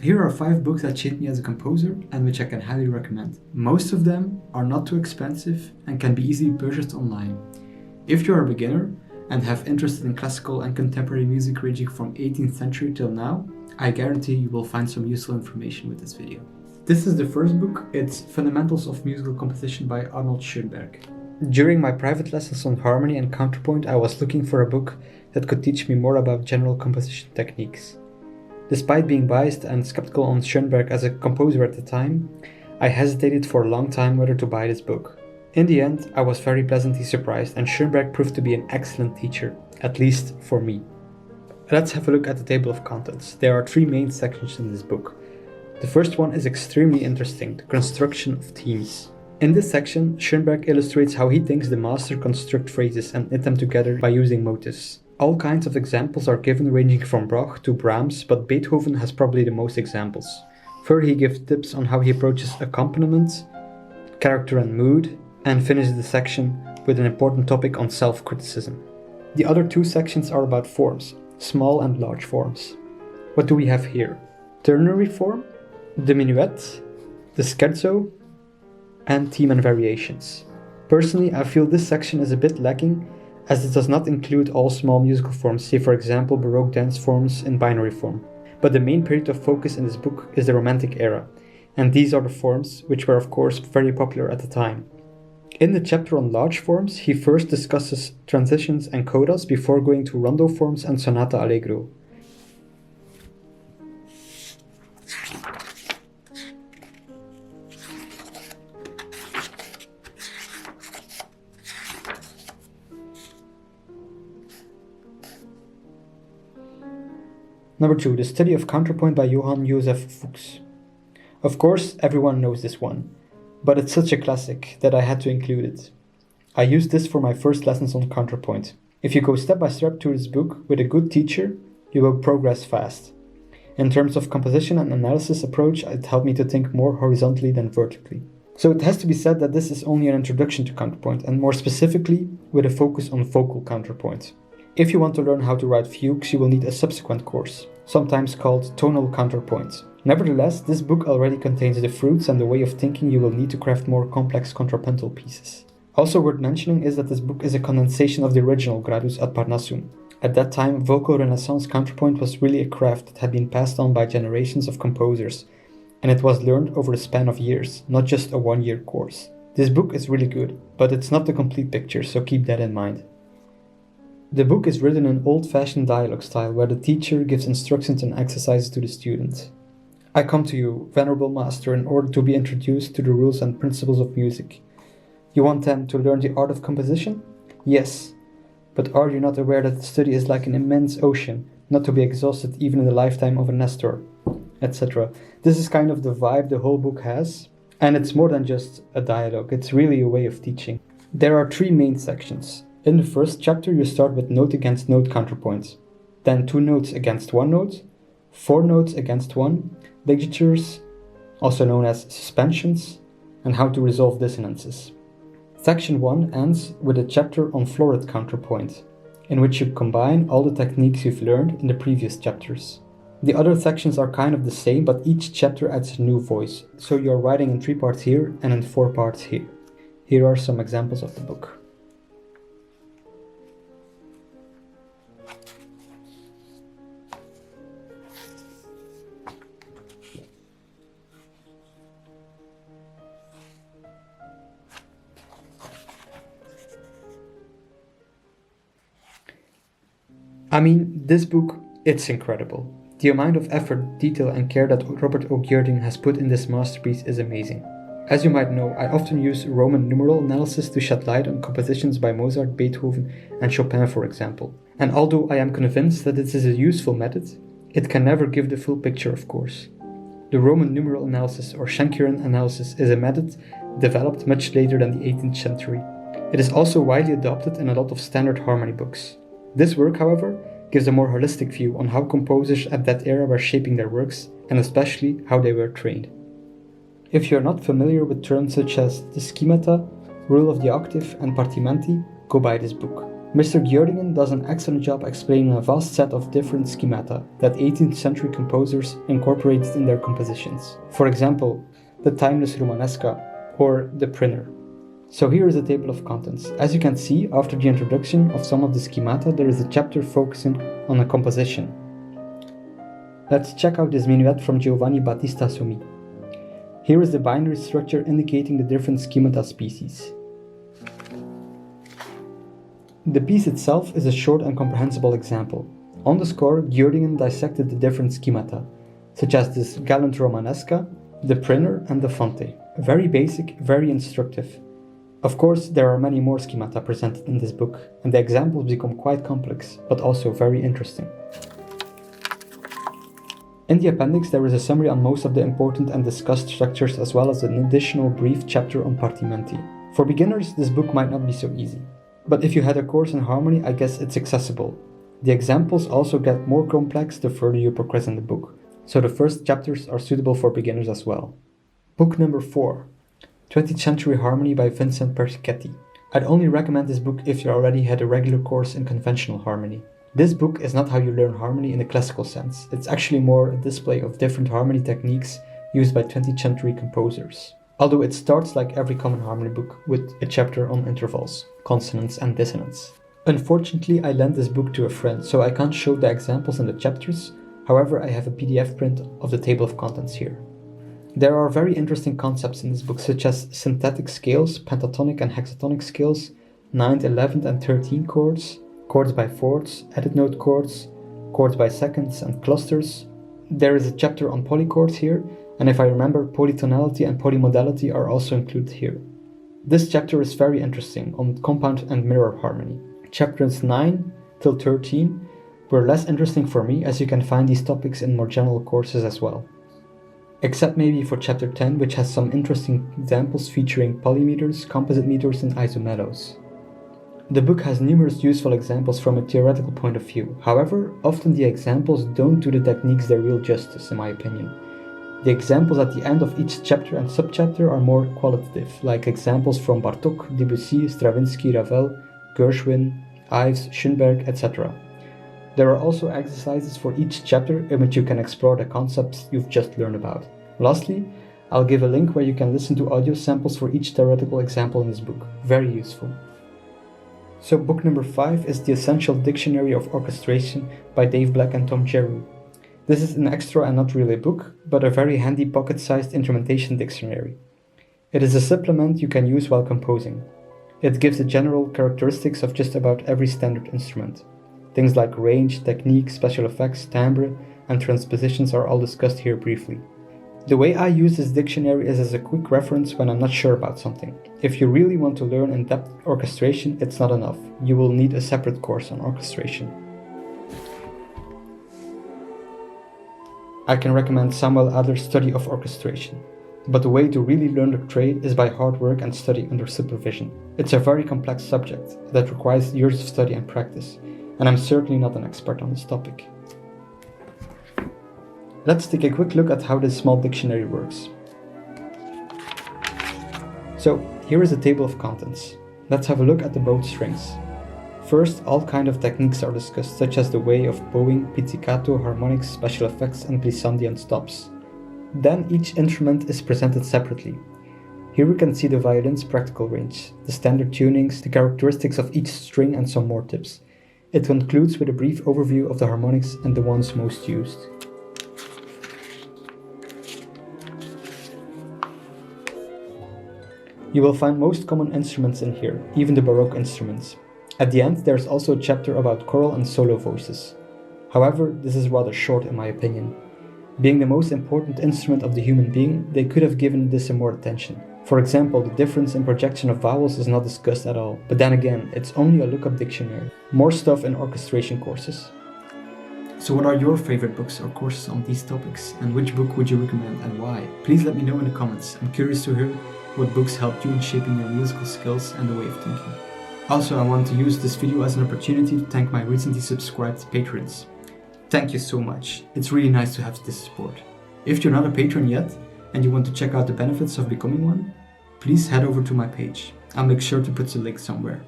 Here are 5 books that shaped me as a composer and which I can highly recommend. Most of them are not too expensive and can be easily purchased online. If you are a beginner and have interest in classical and contemporary music ranging from 18th century till now, I guarantee you will find some useful information with this video. This is the first book. It's Fundamentals of Musical Composition by Arnold Schoenberg. During my private lessons on harmony and counterpoint, I was looking for a book that could teach me more about general composition techniques. Despite being biased and skeptical on Schoenberg as a composer at the time, I hesitated for a long time whether to buy this book. In the end, I was very pleasantly surprised, and Schoenberg proved to be an excellent teacher, at least for me. Let's have a look at the table of contents. There are 3 main sections in this book. The first one is extremely interesting, the construction of themes. In this section, Schoenberg illustrates how he thinks the master construct phrases and knit them together by using motives. All kinds of examples are given, ranging from Bach to Brahms, but Beethoven has probably the most examples. Further, he gives tips on how he approaches accompaniment, character and mood, and finishes the section with an important topic on self-criticism. The other 2 sections are about forms, small and large forms. What do we have here? Ternary form, the minuet, the scherzo, and theme and variations. Personally, I feel this section is a bit lacking, as it does not include all small musical forms, say for example Baroque dance forms in binary form. But the main period of focus in this book is the Romantic era, and these are the forms which were of course very popular at the time. In the chapter on large forms, he first discusses transitions and codas before going to rondo forms and sonata allegro. Number 2, the study of counterpoint by Johann Joseph Fuchs. Of course, everyone knows this one, but it's such a classic that I had to include it. I used this for my first lessons on counterpoint. If you go step by step through this book with a good teacher, you will progress fast. In terms of composition and analysis approach, it helped me to think more horizontally than vertically. So it has to be said that this is only an introduction to counterpoint, and more specifically with a focus on vocal counterpoint. If you want to learn how to write fugues, you will need a subsequent course, sometimes called tonal counterpoint. Nevertheless, this book already contains the fruits and the way of thinking you will need to craft more complex contrapuntal pieces. Also worth mentioning is that this book is a condensation of the original Gradus ad Parnassum. At that time, vocal renaissance counterpoint was really a craft that had been passed on by generations of composers, and it was learned over a span of years, not just a 1-year course. This book is really good, but it's not the complete picture, so keep that in mind. The book is written in old-fashioned dialogue style, where the teacher gives instructions and exercises to the student. I come to you, venerable master, in order to be introduced to the rules and principles of music. You want then to learn the art of composition? Yes. But are you not aware that the study is like an immense ocean, not to be exhausted even in the lifetime of a Nestor, etc. This is kind of the vibe the whole book has, and it's more than just a dialogue, it's really a way of teaching. There are 3 main sections. In the first chapter, you start with note against note counterpoint, then 2 notes against 1 note, 4 notes against 1, ligatures, also known as suspensions, and how to resolve dissonances. Section 1 ends with a chapter on florid counterpoint, in which you combine all the techniques you've learned in the previous chapters. The other sections are kind of the same, but each chapter adds a new voice, so you're writing in 3 parts here and in 4 parts here. Here are some examples of the book. I mean, this book, it's incredible. The amount of effort, detail and care that Robert O. Geerding has put in this masterpiece is amazing. As you might know, I often use Roman numeral analysis to shed light on compositions by Mozart, Beethoven and Chopin, for example. And although I am convinced that this is a useful method, it can never give the full picture, of course. The Roman numeral analysis or Schenkerian analysis is a method developed much later than the 18th century. It is also widely adopted in a lot of standard harmony books. This work, however, gives a more holistic view on how composers at that era were shaping their works, and especially how they were trained. If you are not familiar with terms such as the schemata, rule of the octave and partimenti, go buy this book. Mr. Gjerdingen does an excellent job explaining a vast set of different schemata that 18th century composers incorporated in their compositions. For example, the timeless Romanesca or the Prinner. So here is the table of contents. As you can see, after the introduction of some of the schemata, there is a chapter focusing on a composition. Let's check out this minuet from Giovanni Battista Sommi. Here is the binary structure indicating the different schemata species. The piece itself is a short and comprehensible example. On the score, Gjerdingen dissected the different schemata, such as this Galant Romanesca, the Prinner and the Fante. Very basic, very instructive. Of course, there are many more schemata presented in this book, and the examples become quite complex, but also very interesting. In the appendix, there is a summary on most of the important and discussed structures, as well as an additional brief chapter on partimenti. For beginners, this book might not be so easy. But if you had a course in harmony, I guess it's accessible. The examples also get more complex the further you progress in the book, so the first chapters are suitable for beginners as well. Book number 4, 20th Century Harmony by Vincent Persichetti. I'd only recommend this book if you already had a regular course in conventional harmony. This book is not how you learn harmony in the classical sense. It's actually more a display of different harmony techniques used by 20th century composers. Although it starts like every common harmony book with a chapter on intervals, consonance and dissonance. Unfortunately, I lent this book to a friend, so I can't show the examples in the chapters. However, I have a PDF print of the table of contents here. There are very interesting concepts in this book, such as synthetic scales, pentatonic and hexatonic scales, 9th, 11th and 13th chords, chords by fourths, edit note chords, chords by seconds and clusters. There is a chapter on polychords here, and if I remember, polytonality and polymodality are also included here. This chapter is very interesting on compound and mirror harmony. Chapters 9 till 13 were less interesting for me, as you can find these topics in more general courses as well. Except maybe for chapter 10, which has some interesting examples featuring polymeters, composite meters and isomellows. The book has numerous useful examples from a theoretical point of view. However, often the examples don't do the techniques their real justice, in my opinion. The examples at the end of each chapter and subchapter are more qualitative, like examples from Bartók, Debussy, Stravinsky, Ravel, Gershwin, Ives, Schönberg, etc. There are also exercises for each chapter in which you can explore the concepts you've just learned about. Lastly, I'll give a link where you can listen to audio samples for each theoretical example in this book. Very useful. So book number 5 is The Essential Dictionary of Orchestration by Dave Black and Tom Jeru. This is an extra and not really a book, but a very handy pocket-sized instrumentation dictionary. It is a supplement you can use while composing. It gives the general characteristics of just about every standard instrument. Things like range, technique, special effects, timbre, and transpositions are all discussed here briefly. The way I use this dictionary is as a quick reference when I'm not sure about something. If you really want to learn in-depth orchestration, it's not enough. You will need a separate course on orchestration. I can recommend Samuel Adler's study of orchestration. But the way to really learn the trade is by hard work and study under supervision. It's a very complex subject that requires years of study and practice, and I'm certainly not an expert on this topic. Let's take a quick look at how this small dictionary works. So, here is a table of contents. Let's have a look at the bowed strings. First, all kinds of techniques are discussed, such as the way of bowing, pizzicato, harmonics, special effects, and glissandi and stops. Then each instrument is presented separately. Here we can see the violin's practical range, the standard tunings, the characteristics of each string, and some more tips. It concludes with a brief overview of the harmonics and the ones most used. You will find most common instruments in here, even the Baroque instruments. At the end, there's also a chapter about choral and solo voices. However, this is rather short in my opinion. Being the most important instrument of the human being, they could have given this some more attention. For example, the difference in projection of vowels is not discussed at all, but then again, it's only a look-up dictionary. More stuff in orchestration courses. So what are your favorite books or courses on these topics, and which book would you recommend and why? Please let me know in the comments. I'm curious to hear what books helped you in shaping your musical skills and the way of thinking. Also, I want to use this video as an opportunity to thank my recently subscribed patrons. Thank you so much. It's really nice to have this support. If you're not a patron yet and you want to check out the benefits of becoming one, please head over to my page. I'll make sure to put the link somewhere.